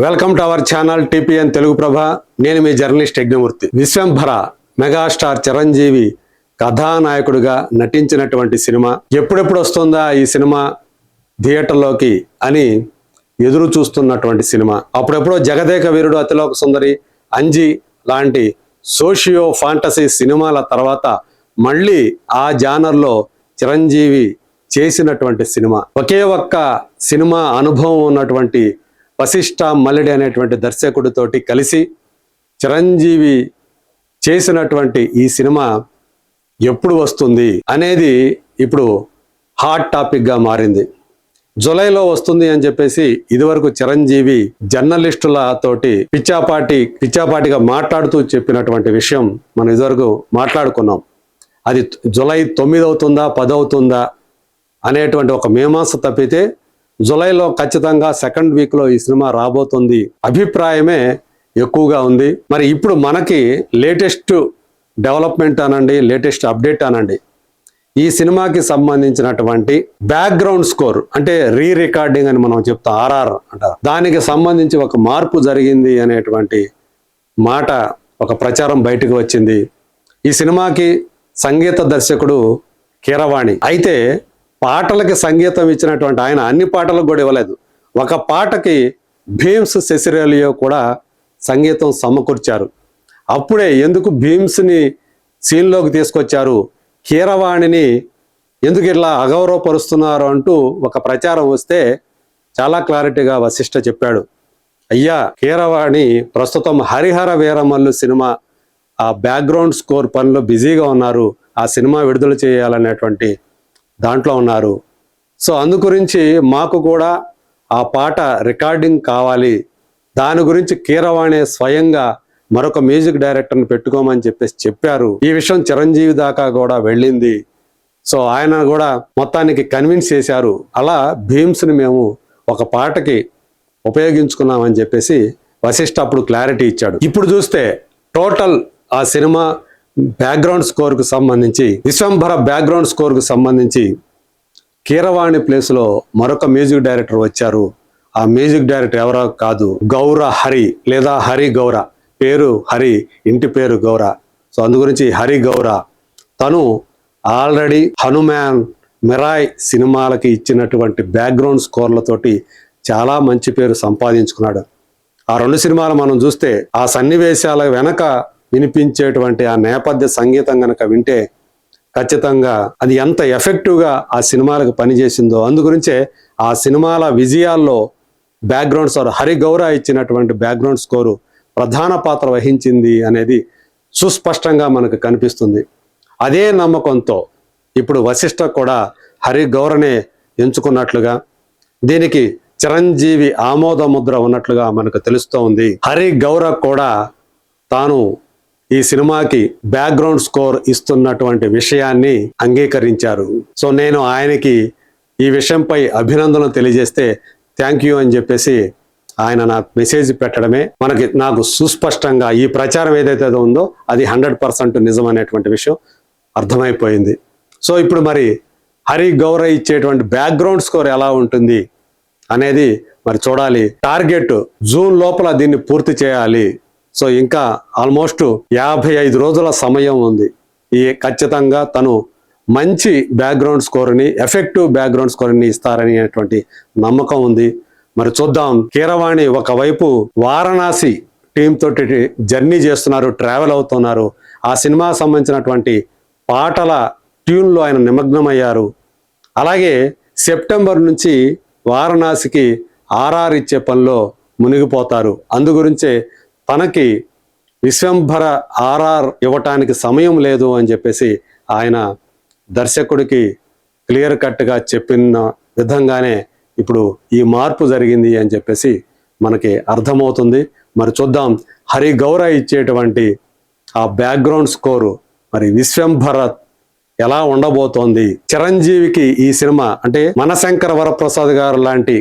Welcome to our channel TPN Telugu Prabha. నేను మీ journalist Yajnamurthy. Vishwambhara megastar Chiranjeevi కథానాయకుడిగా నటించినటువంటి సినిమా ఎప్పుడెప్పుడు వస్తుందా ఈ సినిమా థియేటర్లోకి అని ఎదురు చూస్తున్నటువంటి సినిమా. అప్పుడెప్పుడో జగదేక వీరుడు, అతిలోక సుందరి, అంజి లాంటి సోషియో ఫాంటసీ సినిమాల తర్వాత మళ్ళీ ఆ జానర్లో చిరంజీవి చేసినటువంటి సినిమా. ఒకే ఒక్క సినిమా అనుభవం ఉన్నటువంటి వశిష్ఠ మల్లిడి అనేటువంటి దర్శకుడితోటి కలిసి చిరంజీవి చేసినటువంటి ఈ సినిమా ఎప్పుడు వస్తుంది అనేది ఇప్పుడు హాట్ టాపిక్గా మారింది. జూలైలో వస్తుంది అని చెప్పేసి ఇదివరకు చిరంజీవి జర్నలిస్టులతోటి పిచ్చాపాటిగా మాట్లాడుతూ చెప్పినటువంటి విషయం మనం ఇదివరకు మాట్లాడుకున్నాం. అది జూలై 9 అవుతుందా 10 అవుతుందా అనేటువంటి ఒక మీమాంస తప్పితే జూలైలో ఖచ్చితంగా సెకండ్ వీక్లో ఈ సినిమా రాబోతుంది అభిప్రాయమే ఎక్కువగా ఉంది. మరి ఇప్పుడు మనకి లేటెస్ట్ డెవలప్మెంట్ అనండి, లేటెస్ట్ అప్డేట్ అనండి, ఈ సినిమాకి సంబంధించినటువంటి బ్యాక్గ్రౌండ్ స్కోర్ అంటే రీ రికార్డింగ్ అని మనం చెప్తాం, ఆర్ఆర్ అంటారు, దానికి సంబంధించి ఒక మార్పు జరిగింది అనేటువంటి మాట ఒక ప్రచారం బయటకు వచ్చింది. ఈ సినిమాకి సంగీత దర్శకుడు కీరవాణి. అయితే పాటలకి సంగీతం ఇచ్చినటువంటి ఆయన అన్ని పాటలకు కూడా ఇవ్వలేదు. ఒక పాటకి భీమ్స్ సెసిరేలియో కూడా సంగీతం సమకూర్చారు. అప్పుడే ఎందుకు భీమ్స్ని సీన్లోకి తీసుకొచ్చారు, కీరవాణిని ఎందుకు ఇట్లా అగౌరవపరుస్తున్నారు అంటూ ఒక ప్రచారం వస్తే చాలా క్లారిటీగా వశిష్ఠ చెప్పాడు. అయ్యా, కీరవాణి ప్రస్తుతం హరిహర వీరమల్లు సినిమా ఆ బ్యాక్గ్రౌండ్ స్కోర్ పనిలో బిజీగా ఉన్నారు, ఆ సినిమా విడుదల చేయాలనేటువంటి దాంట్లో ఉన్నారు. సో అందు గురించి మాకు కూడా ఆ పాట రికార్డింగ్ కావాలి, దాని గురించి కీరవాణి స్వయంగా మరొక మ్యూజిక్ డైరెక్టర్ని పెట్టుకోమని చెప్పేసి చెప్పారు. ఈ విషయం చిరంజీవి దాకా కూడా వెళ్ళింది. సో ఆయన కూడా మొత్తానికి కన్విన్స్ చేశారు. అలా భీమ్స్ని మేము ఒక పాటకి ఉపయోగించుకున్నామని చెప్పేసి వశిష్ఠ అప్పుడు క్లారిటీ ఇచ్చాడు. ఇప్పుడు చూస్తే టోటల్ ఆ సినిమా బ్యాక్గ్రౌండ్ స్కోర్కు సంబంధించి, విశ్వంభర బ్యాక్గ్రౌండ్ స్కోర్కు సంబంధించి కీరవాణి ప్లేస్లో మరొక మ్యూజిక్ డైరెక్టర్ వచ్చారు. ఆ మ్యూజిక్ డైరెక్టర్ ఎవరో కాదు, గౌర హరి లేదా హరి గౌర. పేరు హరి, ఇంటి పేరు గౌర. సో అందు గురించి హరి గౌర. తను ఆల్రెడీ హనుమాన్, మిరాయ్ సినిమాలకి ఇచ్చినటువంటి బ్యాక్గ్రౌండ్ స్కోర్లతోటి చాలా మంచి పేరు సంపాదించుకున్నాడు. ఆ 2 సినిమాలు మనం చూస్తే ఆ సన్నివేశాల వెనక వినిపించేటువంటి ఆ నేపథ్య సంగీతం గనక వింటే ఖచ్చితంగా అది ఎంత ఎఫెక్టివ్గా ఆ సినిమాలకు పనిచేసిందో. అందుగురించే ఆ సినిమాల విజయాల్లో బ్యాక్గ్రౌండ్ స్కోర్, హరి గౌర ఇచ్చినటువంటి బ్యాక్గ్రౌండ్ స్కోరు ప్రధాన పాత్ర వహించింది అనేది సుస్పష్టంగా మనకు కనిపిస్తుంది. అదే నమ్మకంతో ఇప్పుడు వశిష్ఠ కూడా హరి గౌరనే ఎంచుకున్నట్లుగా, దీనికి చిరంజీవి ఆమోద ముద్ర ఉన్నట్లుగా మనకు తెలుస్తూ ఉంది. హరి గౌర కూడా తాను ఈ సినిమాకి బ్యాక్గ్రౌండ్ స్కోర్ ఇస్తున్నటువంటి విషయాన్ని అంగీకరించారు. సో నేను ఆయనకి ఈ విషయంపై అభినందనలు తెలియజేస్తే థ్యాంక్ యూ అని చెప్పేసి ఆయన నాకు మెసేజ్ పెట్టడమే నాకు సుస్పష్టంగా ఈ ప్రచారం ఏదైతే ఉందో అది 100% నిజం అనేటువంటి విషయం అర్థమైపోయింది. సో ఇప్పుడు మరి హరి గౌర ఇచ్చేటువంటి బ్యాక్గ్రౌండ్ స్కోర్ ఎలా ఉంటుంది అనేది మరి చూడాలి. టార్గెట్ జూన్ లోపల దీన్ని పూర్తి చేయాలి. సో ఇంకా ఆల్మోస్ట్ 55 రోజుల సమయం ఉంది. ఈ ఖచ్చితంగా తను మంచి బ్యాక్గ్రౌండ్ స్కోర్ని, ఎఫెక్టివ్ బ్యాక్గ్రౌండ్ స్కోర్ని ఇస్తారనేటువంటి నమ్మకం ఉంది. మరి చూద్దాం. కీరవాణి ఒకవైపు వారణాసి టీం తోటి జర్నీ చేస్తున్నారు, ట్రావెల్ అవుతున్నారు. ఆ సినిమాకి సంబంధించినటువంటి పాటల ట్యూన్లో ఆయన నిమగ్నమయ్యారు. అలాగే సెప్టెంబర్ నుంచి వారణాసికి ఆర్ఆర్ ఇచ్చే పనిలో మునిగిపోతారు. అందు గురించే తనకి విశ్వంభర ఆర్ఆర్ ఇవ్వటానికి సమయం లేదు అని చెప్పేసి ఆయన దర్శకుడికి క్లియర్ కట్గా చెప్పిన విధంగానే ఇప్పుడు ఈ మార్పు జరిగింది అని చెప్పేసి మనకి అర్థమవుతుంది. మరి చూద్దాం హరి గౌర ఇచ్చేటువంటి ఆ బ్యాక్గ్రౌండ్ స్కోరు మరి విశ్వంభర ఎలా ఉండబోతోంది. చిరంజీవికి ఈ సినిమా అంటే మనశంకర వరప్రసాద్ గారు లాంటి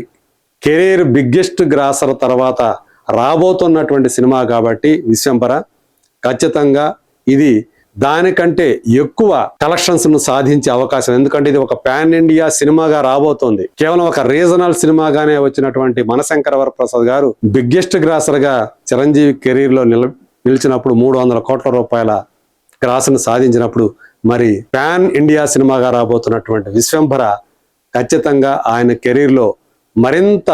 కెరీర్ బిగ్గెస్ట్ గ్రాసర్ తర్వాత రాబోతున్నటువంటి సినిమా కాబట్టి విశ్వంభర ఖచ్చితంగా ఇది దానికంటే ఎక్కువ కలెక్షన్స్ ను సాధించే అవకాశం, ఎందుకంటే ఇది ఒక పాన్ ఇండియా సినిమాగా రాబోతోంది. కేవలం ఒక రీజనల్ సినిమాగానే వచ్చినటువంటి మనశంకర వరప్రసాద్ గారు బిగ్గెస్ట్ గ్రాసర్ గా చిరంజీవి కెరీర్ లో నిలిచినప్పుడు 300 కోట్ల రూపాయల గ్రాస్ ను సాధించినప్పుడు, మరి పాన్ ఇండియా సినిమాగా రాబోతున్నటువంటి విశ్వంభర ఖచ్చితంగా ఆయన కెరీర్ లో మరింత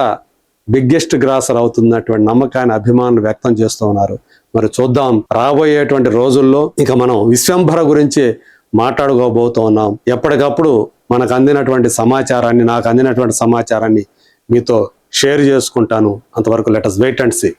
బిగ్గెస్ట్ గ్రాసర్ అవుతున్నటువంటి నమ్మకాన్ని అభిమానులు వ్యక్తం చేస్తూ ఉన్నారు. మరి చూద్దాం, రాబోయేటువంటి రోజుల్లో ఇక మనం విశ్వంభర గురించి మాట్లాడుకోబోతూ ఉన్నాం. ఎప్పటికప్పుడు మనకు అందినటువంటి సమాచారాన్ని, నాకు అందినటువంటి సమాచారాన్ని మీతో షేర్ చేసుకుంటాను. అంతవరకు let us wait and see.